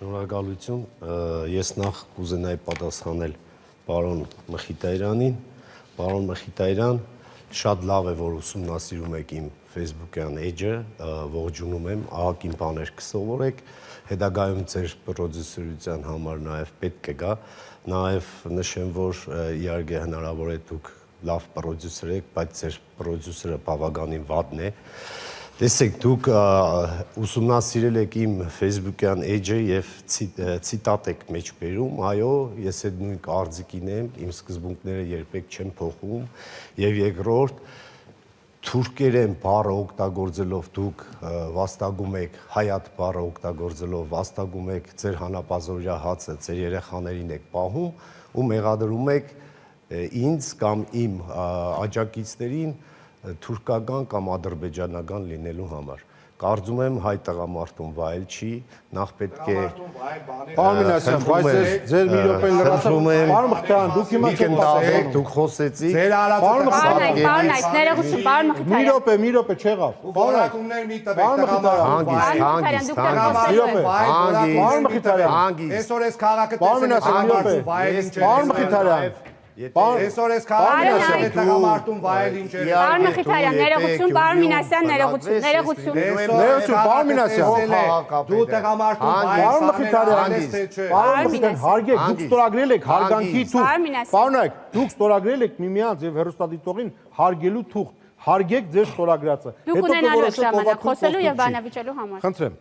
Շնորհակալություն, ես նախ կուզենայի պատասխանել պարոն Մխիթարյանին, պարոն Մխիթարյան, շատ լավ է, որ ուսումնասիրում եք իմ Facebook-յան էջը, ողջունում եմ, ահագին բաներ կսովորեք, հետագայում ձեր պրոդյուսերության համար նաև պետք է գա, նաև նշեմ, որ իհարկե հնարավոր է դուք լավ պրոդյուսեր եք, բայց ձեր պրոդյուսերը բավականին վատն է։ Տեսեք, դուք ուսումնասիրել եք իմ Facebook-յան էջը և ցիտատ եք մեջ բերում, այո, ես այդ նույն կարծիքին եմ, իմ սկզբունքները երբեք չեմ փոխում, և երկրորդ, թուրքերեն բառը օգտագործելով դուք վաստակում եք, հայատ բառը օգտագործելով վաստակում եք ձեր հանապազօրյա հացը, ձեր երեխաներին եք պահում ու մեղադրում եք ինձ կամ իմ աջակիցներին թուրքական կամ ադրբեջանական լինելու համար։ Կարծում եմ հայ տղամարդուն վայել չի, նախ պետք է Պարոն Մինասյան, բայց ձեր մի րոպե լրացում եմ։ Պարոն Մխիթարյան, դուք հիմա չեք ասեք, դուք խոսեցիք։ Պարոն Մխիթարյան, ներողություն, պարոն Մխիթարյան։ Մի րոպե չեղավ։ Որակումներ մի տվեք Պարոն Մխիթարյան, Այսօր այս քաղաքը Պարոն Մխիթարյան, Այսօր այս քաղաքը տղամարդուն վայել ինչեր։ Պարոն Մխիթարյան, ներողություն, պարոն Մինասյան, ներողություն։ Ներողություն, պարոն Մինասյան։ Դու տղամարդուն Պարոն Մխիթարյան, պարոն Մխիթարյան, հարգեք, դուք ստորագրել եք հարգանքի թուղթ։ Պարոնայք, դուք ստորագրել եք միմյանց եւ հեռուստադիտողին հարգելու թուղթ։ Հարգեք ձեր ստորագրածը։ Դուք ունենալու եք ժամանակ խոսելու եւ բանավիճելու համար։ Խնդրեմ։